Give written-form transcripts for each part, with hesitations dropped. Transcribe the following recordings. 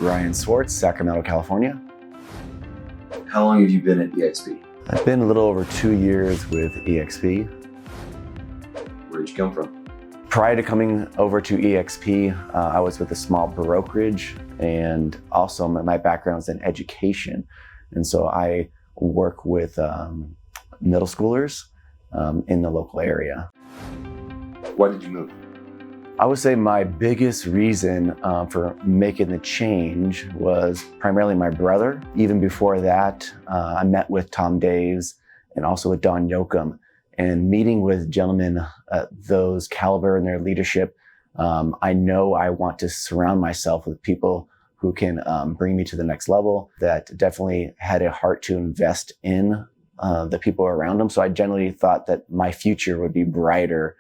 Ryan Swarts, Sacramento, California. How long have you been at EXP? I've been a little over 2 years with EXP. Where did you come from? Prior to coming over to EXP, I was with a small brokerage, and also my background is in education. And so I work with middle schoolers in the local area. Why did you move? I would say my biggest reason for making the change was primarily my brother. Even before that, I met with Tom Daves and also with Don Yoakum. And meeting with gentlemen at those caliber and their leadership, I know I want to surround myself with people who can bring me to the next level, that definitely had a heart to invest in the people around them. So I generally thought that my future would be brighter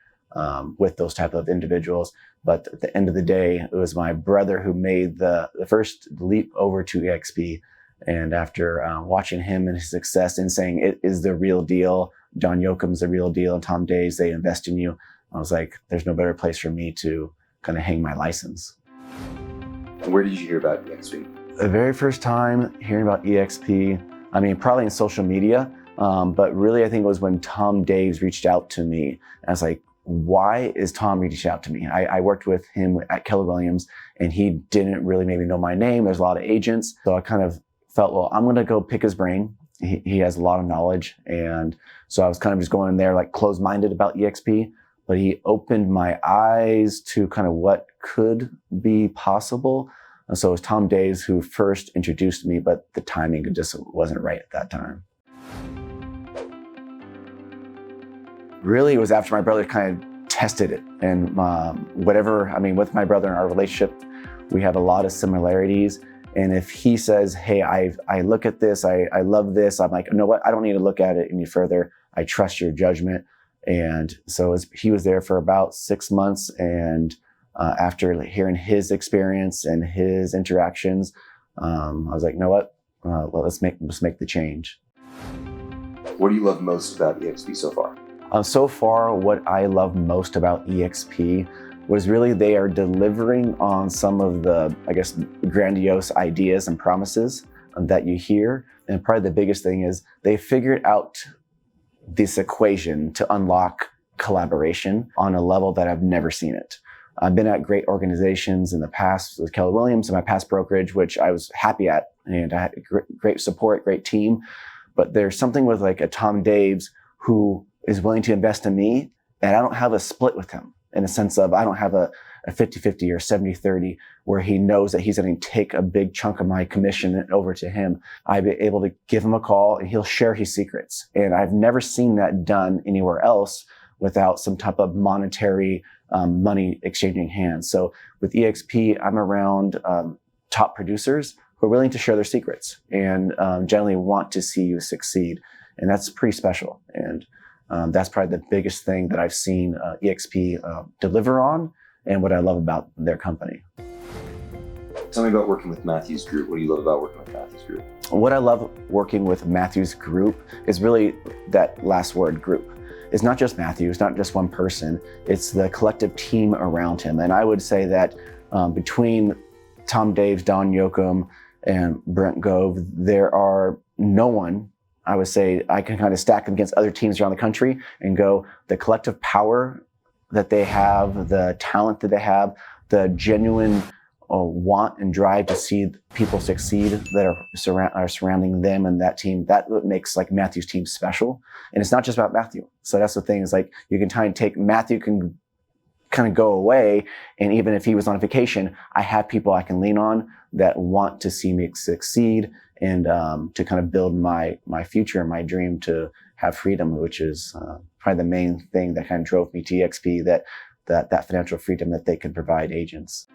with those type of individuals. But at the end of the day, it was my brother who made the first leap over to EXP. And after watching him and his success and saying it is the real deal, Don Yoakum's the real deal, and Tom Daves, they invest in you, I was like, there's no better place for me to kind of hang my license. And where did you hear about EXP? The very first time hearing about EXP, I mean, probably in social media, but really I think it was when Tom Daves reached out to me. And I was like, why is Tom reaching out to me? I worked with him at Keller Williams, and he didn't really maybe know my name. There's a lot of agents. So I kind of felt, well, I'm going to go pick his brain. He has a lot of knowledge. And so I was kind of just going in there like closed-minded about EXP, but he opened my eyes to kind of what could be possible. And so it was Tom Daves who first introduced me, but the timing just wasn't right at that time. Really, it was after my brother kind of tested it. And with my brother in our relationship, we have a lot of similarities. And if he says, hey, I look at this, I love this, I'm like, you know what, I don't need to look at it any further. I trust your judgment. And so he was there for about 6 months. And after hearing his experience and his interactions, I was like, you know what, let's make the change. What do you love most about EXP so far? So far, what I love most about EXP was really they are delivering on some of the, I guess, grandiose ideas and promises that you hear. And probably the biggest thing is they figured out this equation to unlock collaboration on a level that I've never seen it. I've been at great organizations in the past with Keller Williams and my past brokerage, which I was happy at, and I had great support, great team. But there's something with like a Tom Daves who is willing to invest in me, and I don't have a split with him in a sense of I don't have a 50-50 or 70-30 where he knows that he's going to take a big chunk of my commission over to him. I'd be able to give him a call and he'll share his secrets. And I've never seen that done anywhere else without some type of monetary money exchanging hands. So with EXP, I'm around top producers who are willing to share their secrets and generally want to see you succeed. And that's pretty special. And that's probably the biggest thing that I've seen EXP deliver on, and what I love about their company. Tell me about working with Matthew's Group. What do you love about working with Matthew's Group? What I love working with Matthew's Group is really that last word, group. It's not just Matthew, it's not just one person, it's the collective team around him. And I would say that between Tom Daves, Don Yoakum, and Brent Gove, there are no one, I would say I can kind of stack them against other teams around the country and go, the collective power that they have, the talent that they have, the genuine want and drive to see people succeed that are surrounding them and that team, that what makes like Matthew's team special. And it's not just about Matthew. So that's the thing, is like you can try and take Matthew can kind of go away, and even if he was on vacation, I have people I can lean on that want to see me succeed and to kind of build my future and my dream to have freedom, which is probably the main thing that kind of drove me to EXP, that financial freedom that they can provide agents.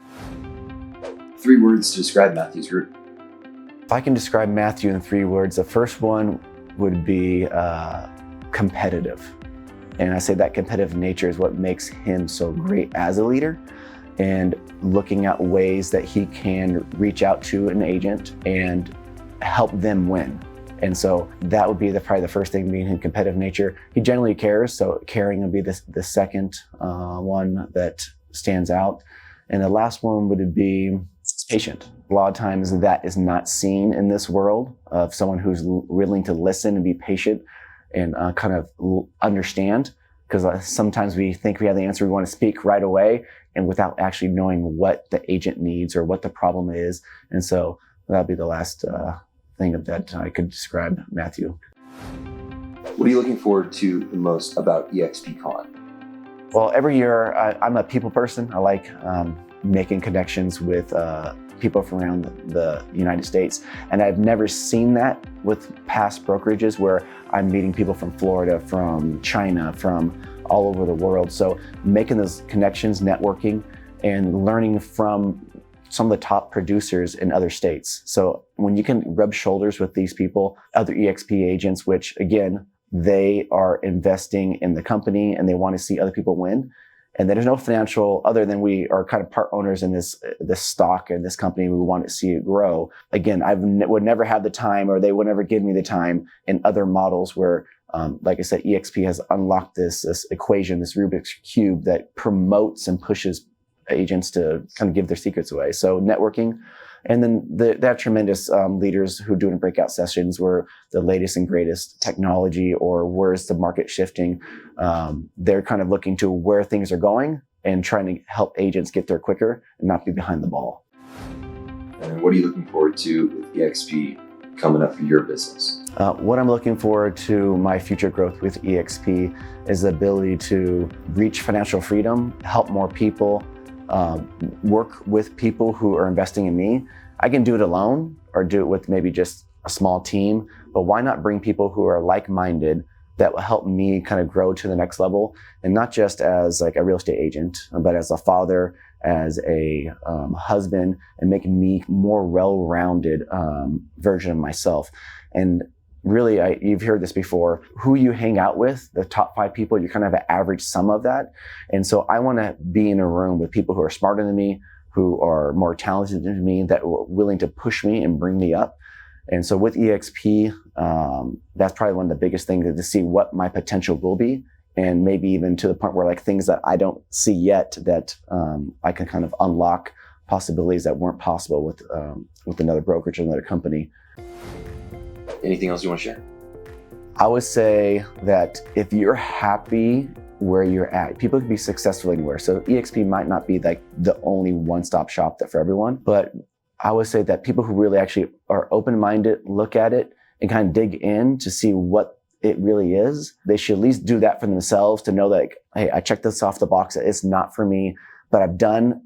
3 words to describe Matthew's Group. If I can describe Matthew in 3 words, the first one would be competitive. And I say that competitive nature is what makes him so great as a leader, and looking at ways that he can reach out to an agent and help them win. And so that would be probably the first thing, being in competitive nature. He generally cares, so caring would be the second one that stands out. And the last one would be patient. A lot of times that is not seen in this world of someone who's willing to listen and be patient and kind of understand. Because sometimes we think we have the answer, we want to speak right away, and without actually knowing what the agent needs or what the problem is. And so that'll be the last thing that I could describe Matthew. What are you looking forward to the most about expcon? Well, every year I'm a people person. I like making connections with people from around the United States. And I've never seen that with past brokerages where I'm meeting people from Florida, from China, from all over the world. So making those connections, networking, and learning from some of the top producers in other states. So when you can rub shoulders with these people, other EXP agents, which again, they are investing in the company and they want to see other people win. And there's no financial, other than we are kind of part owners in this stock and this company. We want to see it grow. Again, I would never have the time, or they would never give me the time in other models where, like I said, EXP has unlocked this equation, this Rubik's Cube that promotes and pushes agents to kind of give their secrets away. So networking. And then they have tremendous leaders who are doing breakout sessions where the latest and greatest technology or where's the market shifting. They're kind of looking to where things are going and trying to help agents get there quicker and not be behind the ball. And what are you looking forward to with EXP coming up for your business? What I'm looking forward to my future growth with EXP is the ability to reach financial freedom, help more people, work with people who are investing in me. I can do it alone or do it with maybe just a small team, but why not bring people who are like-minded that will help me kind of grow to the next level, and not just as like a real estate agent, but as a father, as a husband, and making me more well-rounded version of myself. And really, you've heard this before, who you hang out with, the top 5 people, you kind of have an average sum of that. And so I want to be in a room with people who are smarter than me, who are more talented than me, that are willing to push me and bring me up. And so with EXP, that's probably one of the biggest things, to see what my potential will be. And maybe even to the point where like things that I don't see yet, that I can kind of unlock possibilities that weren't possible with another brokerage or another company. Anything else you want to share? I would say that if you're happy where you're at, people can be successful anywhere. So EXP might not be like the only one-stop shop for everyone, but I would say that people who really actually are open-minded, look at it and kind of dig in to see what it really is, they should at least do that for themselves, to know that, like, hey, I checked this off the box. It's not for me, but I've done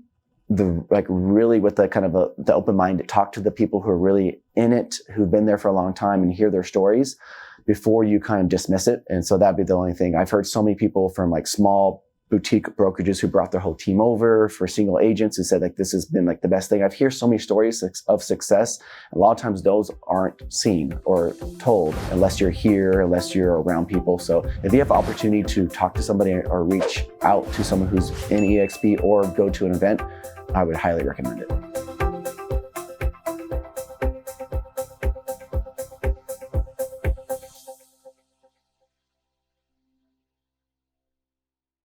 really with the kind of the open mind to talk to the people who are really in it, who've been there for a long time, and hear their stories before you kind of dismiss it. And so that'd be the only thing. I've heard so many people from like small boutique brokerages who brought their whole team over, for single agents who said like, this has been like the best thing. I've heard so many stories of success. A lot of times those aren't seen or told unless you're here, unless you're around people. So if you have opportunity to talk to somebody or reach out to someone who's in EXP or go to an event, I would highly recommend it.